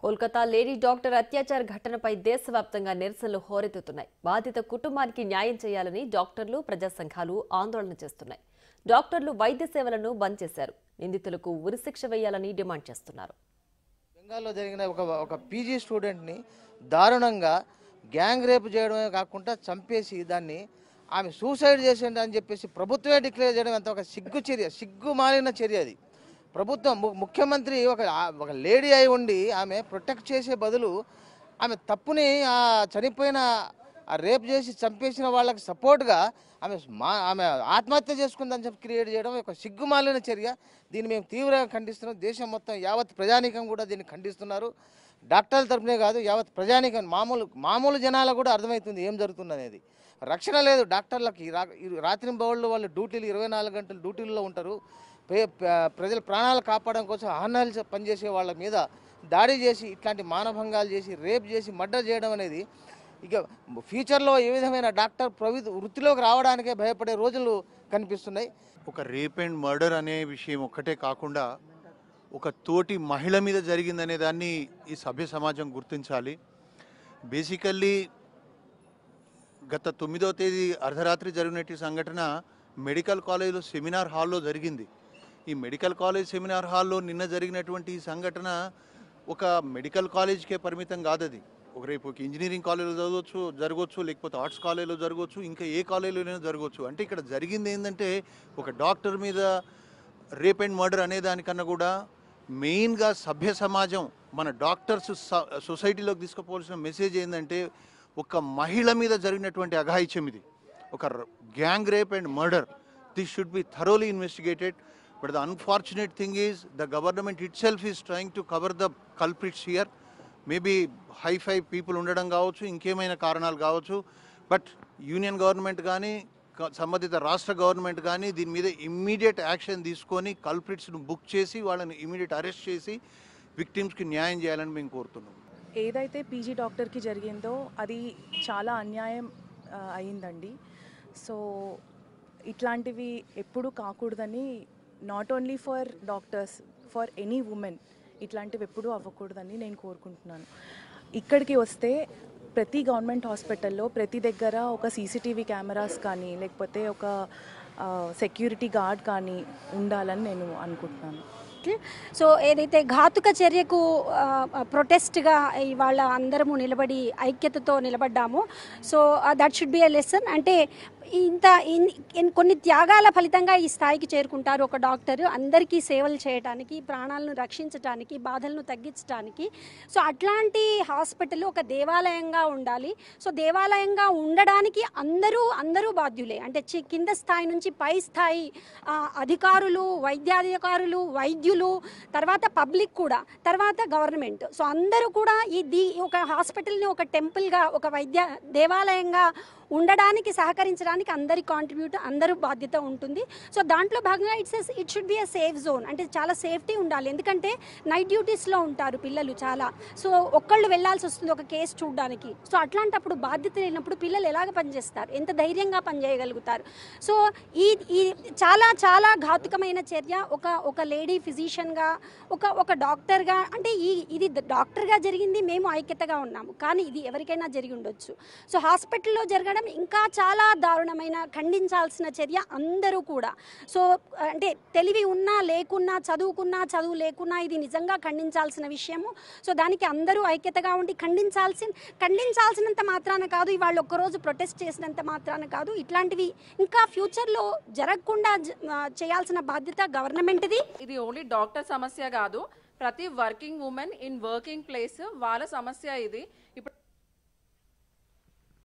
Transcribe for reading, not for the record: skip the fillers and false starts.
Kolkata lady doctor అత్యాచార ఘటనపై దేశవ్యాప్తంగా నిరసనలు హోరెత్తుతున్నాయి. బాధిత కుటుంబానికి న్యాయం చేయాలని డాక్టర్లు, ప్రజా సంఘాలు ఆందోళన చేస్తున్నాయి. డాక్టర్లు వైద్య సేవలను బంద్ చేశారు. నిందితులకు ఉరిశిక్ష వేయాలని డిమాండ్ చేస్తున్నారు. బెంగాల్లో జరిగిన ఒక పీజీ స్టూడెంట్ని దారుణంగా గ్యాంగ్ రేప్ చేయడమే కాకుండా చంపేసి దాన్ని ఆమె సూసైడ్ చేసింది అని చెప్పేసి ప్రభుత్వమే డిక్లేర్ చేయడం ఎంత ఒక సిగ్గుమాలిన చర్య అది. ప్రభుత్వం ముఖ్యమంత్రి ఒక లేడీ అయి ఉండి ఆమె ప్రొటెక్ట్ చేసే బదులు ఆమె తప్పుని చనిపోయిన రేప్ చేసి చంపేసిన వాళ్ళకి సపోర్ట్గా ఆమె ఆత్మహత్య చేసుకుందని చెప్పి క్రియేట్ చేయడం ఒక సిగ్గుమాలిన చర్య. దీన్ని మేము తీవ్రంగా ఖండిస్తున్నాం. దేశం మొత్తం యావత్ ప్రజానీకం కూడా దీన్ని ఖండిస్తున్నారు. డాక్టర్ల తరపునే కాదు, యావత్ ప్రజానీకం మామూలు జనాలకు కూడా అర్థమవుతుంది ఏం జరుగుతుంది అనేది. రక్షణ లేదు డాక్టర్లకి. రాత్రింబవళ్ళు వాళ్ళు డ్యూటీలు 24 గంటలు డ్యూటీల్లో ఉంటారు. ప్రజల ప్రాణాలు కాపాడడం కోసం ఆహ్నాలు పనిచేసే వాళ్ళ మీద దాడి చేసి ఇట్లాంటి మానభంగాలు చేసి రేప్ చేసి మర్డర్ చేయడం అనేది ఇక ఫ్యూచర్లో ఏ విధమైన డాక్టర్ వృత్తిలోకి రావడానికే భయపడే రోజులు కనిపిస్తున్నాయి. ఒక రేప్ అండ్ మర్డర్ అనే విషయం ఒక్కటే కాకుండా ఒక తోటి మహిళ మీద జరిగిందనే దాన్ని ఈ సభ్య సమాజం గుర్తించాలి. బేసికల్లీ గత 9వ తేదీ అర్ధరాత్రి జరిగినట్టు సంఘటన మెడికల్ కాలేజ్లో సెమినార్ హాల్లో జరిగింది. ఈ మెడికల్ కాలేజ్ సెమినార్ హాల్లో నిన్న జరిగినటువంటి ఈ సంఘటన ఒక మెడికల్ కాలేజ్కే పరిమితం కాదు. అది రేపు ఒక ఇంజనీరింగ్ కాలేజ్లో జరగవచ్చు, లేకపోతే ఆర్ట్స్ కాలేజ్లో జరగవచ్చు, ఇంకా ఏ కాలేజీలోనైనా జరగవచ్చు. అంటే ఇక్కడ జరిగింది ఏంటంటే ఒక డాక్టర్ మీద రేప్ అండ్ మర్డర్ అనే దానికన్నా కూడా మెయిన్గా సభ్య సమాజం మన డాక్టర్స్ సొసైటీలోకి తీసుకుపోవాల్సిన మెసేజ్ ఏంటంటే ఒక మహిళ మీద జరిగినటువంటి అఘాయిత్యం ఇది ఒక gang rape and murder. This should be thoroughly investigated. But the unfortunate thing is the government itself is trying to cover the culprits here. Maybe high-fi people ఉండడం కావచ్చు, ఇంకేమైనా కారణాలు కావచ్చు. బట్ యూనియన్ గవర్నమెంట్ కానీ సంబంధిత రాష్ట్ర గవర్నమెంట్ కానీ దీని మీద ఇమ్మీడియట్ యాక్షన్ తీసుకొని కల్ప్రిట్స్ను బుక్ చేసి వాళ్ళని ఇమ్మీడియట్ అరెస్ట్ చేసి విక్టిమ్స్కి న్యాయం చేయాలని మేము కోరుతున్నాం. ఏదైతే పీజీ డాక్టర్కి జరిగిందో అది చాలా అన్యాయం అయిందండి. సో ఇట్లాంటివి ఎప్పుడూ కాకూడదని, not only for doctors, for any women ఇట్లాంటివి ఎప్పుడూ అవ్వకూడదని నేను కోరుకుంటున్నాను. ఇక్కడికి వస్తే ప్రతి గవర్నమెంట్ హాస్పిటల్లో ప్రతి దగ్గర ఒక సీసీటీవీ కెమెరాస్ కానీ లేకపోతే ఒక సెక్యూరిటీ గార్డ్ కానీ ఉండాలని నేను అనుకుంటున్నాను. సో ఏదైతే ఘాతుక చర్యకు ప్రొటెస్ట్గా ఇవాళ అందరము నిలబడి ఐక్యతతో నిలబడ్డామో, so that should be a lesson. అంటే కొన్ని త్యాగాల ఫలితంగా ఈ స్థాయికి చేరుకుంటారు ఒక డాక్టర్, అందరికీ సేవలు చేయడానికి, ప్రాణాలను రక్షించడానికి, బాధలను తగ్గించడానికి. సో అట్లాంటి హాస్పిటల్ ఒక దేవాలయంగా ఉండాలి. సో దేవాలయంగా ఉండడానికి అందరూ బాధ్యులే. అంటే కింద స్థాయి నుంచి పై స్థాయి అధికారులు, వైద్యాధికారులు, వైద్యులు, తర్వాత పబ్లిక్ కూడా, తర్వాత గవర్నమెంట్. సో అందరూ కూడా ఒక హాస్పిటల్ని ఒక టెంపుల్గా, ఒక దేవాలయంగా ఉండడానికి, సహకరించడానికి అందరి అందరూ బాధ్యత ఉంటుంది. సో దాంట్లో భాగంగా it should be a safe zone. అంటే చాలా సేఫ్టీ ఉండాలి. ఎందుకంటే నైట్ డ్యూటీస్లో ఉంటారు పిల్లలు చాలా. సో ఒక్కళ్ళు వెళ్లాల్సి వస్తుంది ఒక కేసు చూడడానికి. సో అట్లాంటప్పుడు బాధ్యత లేనప్పుడు పిల్లలు ఎలాగ పనిచేస్తారు, ఎంత ధైర్యంగా పనిచేయగలుగుతారు? సో ఈ చాలా చాలా ఘాతుకమైన చర్య. ఒక లేడీ ఫిజిషియన్గా, ఒక డాక్టర్గా, అంటే ఇది డాక్టర్గా జరిగింది, మేము ఐక్యతగా ఉన్నాము. కానీ ఇది ఎవరికైనా జరిగి ఉండొచ్చు. సో హాస్పిటల్లో జరగడం ఇంకా చాలా దారుణమైన, ఖండించాల్సిన చర్య అందరూ కూడా. సో అంటే తెలివి ఉన్నా లేకున్నా, చదువు లేకున్నా ఇది నిజంగా ఖండించాల్సిన విషయము. సో దానికి అందరూ ఐక్యతగా ఉండి ఖండించాల్సినంత మాత్రాన కాదు, ఇవాళ ఒక్కరోజు ప్రొటెస్ట్ చేసినంత మాత్రాన కాదు, ఇట్లాంటివి ఇంకా ఫ్యూచర్లో జరగకుండా చేయాల్సిన బాధ్యత గవర్నమెంట్ది. ఇది ఓన్లీ డాక్టర్ సమస్య కాదు, ప్రతి working women in working place వాళ్ళ సమస్య ఇది. ఇప్పుడు